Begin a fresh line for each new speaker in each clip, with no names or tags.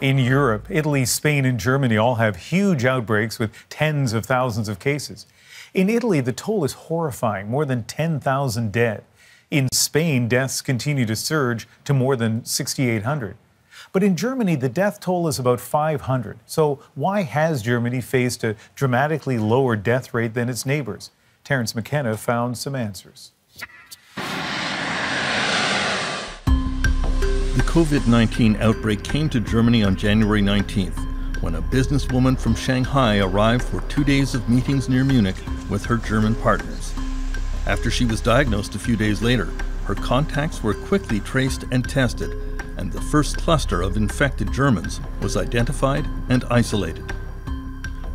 In Europe, Italy, Spain, and Germany all have huge outbreaks with tens of thousands of cases. In Italy, the toll is horrifying, more than 10,000 dead. In Spain, deaths continue to surge to more than 6,800. But in Germany, the death toll is about 500. So why has Germany faced a dramatically lower death rate than its neighbors? Terence McKenna found some answers.
The COVID-19 outbreak came to Germany on January 19th, when a businesswoman from Shanghai arrived for 2 days of meetings near Munich with her German partners. After she was diagnosed a few days later, her contacts were quickly traced and tested, and the first cluster of infected Germans was identified and isolated.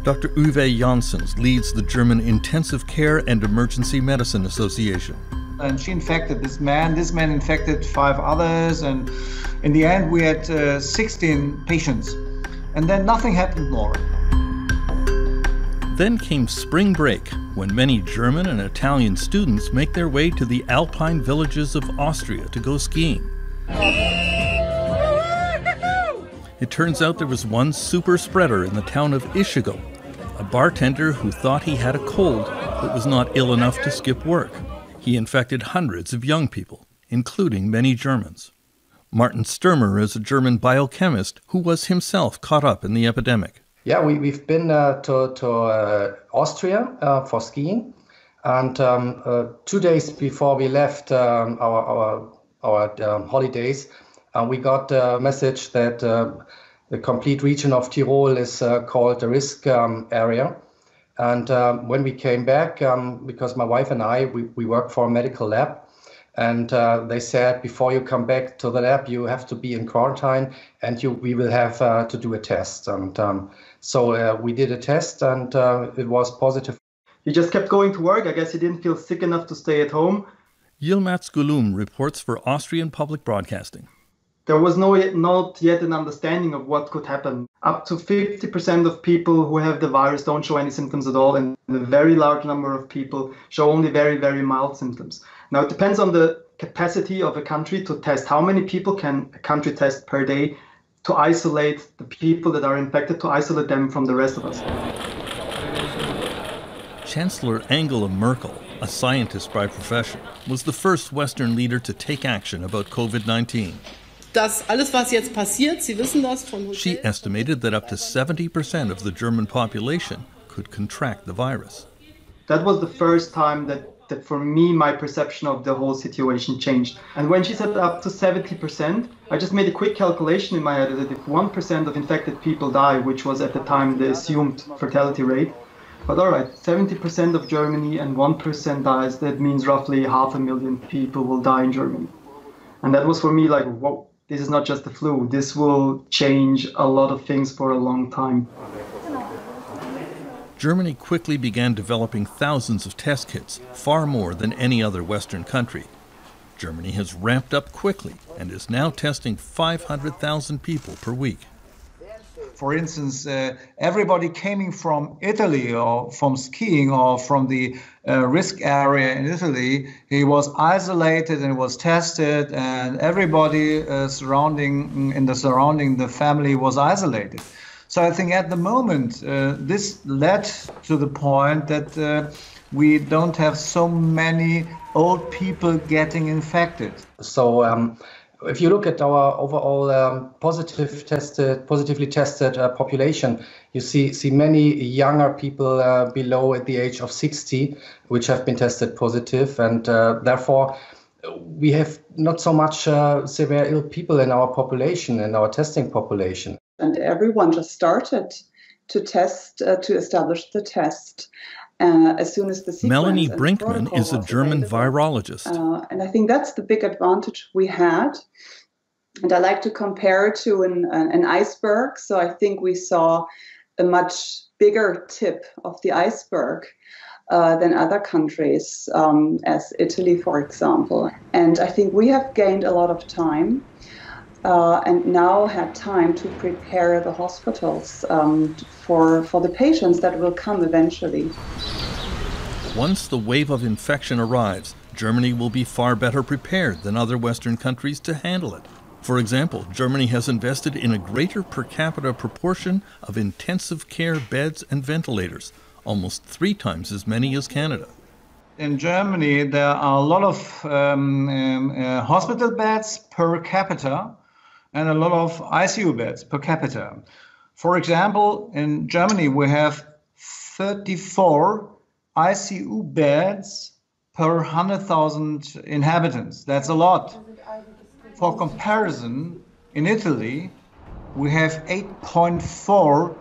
Dr. Uwe Janssens leads the German Intensive Care and Emergency Medicine Association.
And she infected this man infected 5 others, and in the end we had 16 patients, and then nothing happened more.
Then came spring break, when many German and Italian students make their way to the alpine villages of Austria to go skiing. It turns out there was one super spreader in the town of Ischigo, a bartender who thought he had a cold but was not ill enough to skip work. He infected hundreds of young people, including many Germans. Martin Sturmer is a German biochemist who was himself caught up in the epidemic.
Yeah, we've been to Austria for skiing, and 2 days before we left our holidays, we got a message that the complete region of Tyrol is called the risk area. And when we came back, because my wife and I, we work for a medical lab, and they said, before you come back to the lab, you have to be in quarantine, and we will have to do a test. And so we did a test, and it was positive.
He just kept going to work. I guess he didn't feel sick enough to stay at home.
Yilmaz Gulum reports for Austrian Public Broadcasting.
There was not yet an understanding of what could happen. Up to 50% of people who have the virus don't show any symptoms at all, and a very large number of people show only very, very mild symptoms. Now, it depends on the capacity of a country to test. How many people can a country test per day to isolate the people that are infected, to isolate them from the rest of us?
Chancellor Angela Merkel, a scientist by profession, was the first Western leader to take action about COVID-19. She estimated that up to 70% of the German population could contract the virus.
That was the first time that for me, my perception of the whole situation changed. And when she said up to 70%, I just made a quick calculation in my head that if 1% of infected people die, which was at the time the assumed fatality rate, but all right, 70% of Germany and 1% dies, that means roughly 500,000 people will die in Germany. And that was for me like, whoa. This is not just the flu. This will change a lot of things for a long time.
Germany quickly began developing thousands of test kits, far more than any other Western country. Germany has ramped up quickly and is now testing 500,000 people per week.
For instance, everybody coming from Italy or from skiing or from the risk area in Italy, he was isolated and was tested, and everybody surrounding the family was isolated. So I think at the moment, this led to the point that we don't have so many old people getting infected.
So if you look at our overall positively tested population, you see many younger people below at the age of 60, which have been tested positive, and therefore we have not so much severe ill people in our population, in our testing population.
And everyone just started to test, to establish the test. As soon as the sequence
Melanie Brinkmann is a German virologist.
And I think that's the big advantage we had. And I like to compare it to an iceberg. So I think we saw a much bigger tip of the iceberg than other countries, as Italy, for example. And I think we have gained a lot of time and now had time to prepare the hospitals for the patients that will come eventually.
Once the wave of infection arrives, Germany will be far better prepared than other Western countries to handle it. For example, Germany has invested in a greater per capita proportion of intensive care beds and ventilators, almost 3 times as many as Canada.
In Germany, there are a lot of hospital beds per capita and a lot of ICU beds per capita. For example, in Germany, we have 34 ICU beds per 100,000 inhabitants. That's a lot. For comparison, in Italy, we have 8.4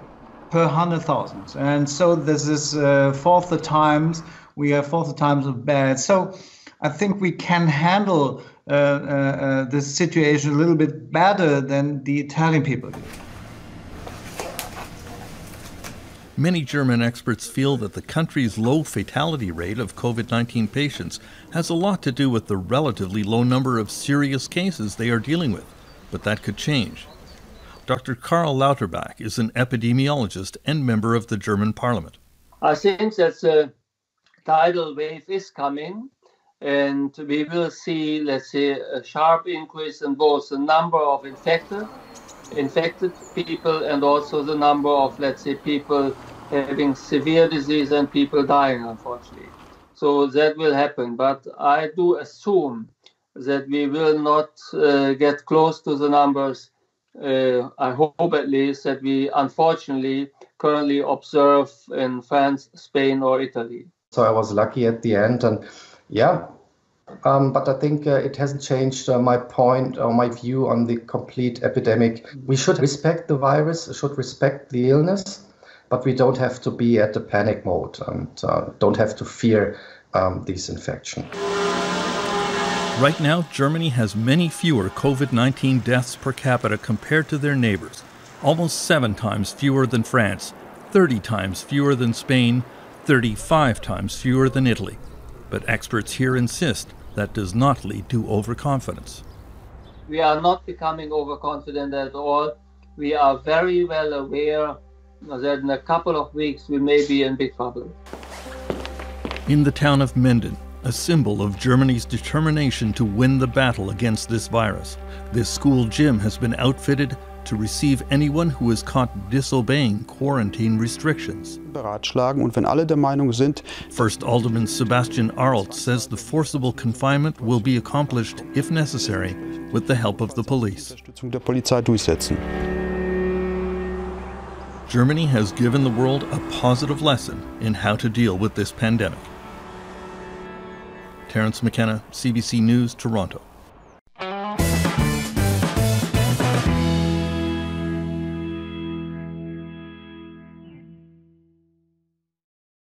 per 100,000. And so this is we have 4 times of beds. So I think we can handle this situation a little bit better than the Italian people do.
Many German experts feel that the country's low fatality rate of COVID-19 patients has a lot to do with the relatively low number of serious cases they are dealing with, but that could change. Dr. Karl Lauterbach is an epidemiologist and member of the German parliament.
I think that the tidal wave is coming, and we will see, let's say, a sharp increase in both the number of infected people and also the number of, let's say, people having severe disease and people dying, unfortunately. So that will happen. But I do assume that we will not get close to the numbers, I hope at least, that we unfortunately currently observe in France, Spain or Italy.
So I was lucky at the end, and yeah. But I think it hasn't changed my point or my view on the complete epidemic. We should respect the virus, should respect the illness, but we don't have to be at the panic mode and don't have to fear this infection.
Right now, Germany has many fewer COVID-19 deaths per capita compared to their neighbors. Almost 7 times fewer than France, 30 times fewer than Spain, 35 times fewer than Italy. But experts here insist that does not lead to overconfidence.
We are not becoming overconfident at all. We are very well aware that in a couple of weeks we may be in big trouble.
In the town of Menden, a symbol of Germany's determination to win the battle against this virus, this school gym has been outfitted to receive anyone who is caught disobeying quarantine restrictions.
Beratschlagen und wenn alle der Meinung sind.
First Alderman Sebastian Arlt says the forcible confinement will be accomplished, if necessary, with the help of the police.
Unterstützung der Polizei durchsetzen.
Germany has given the world a positive lesson in how to deal with this pandemic. Terence McKenna, CBC News, Toronto.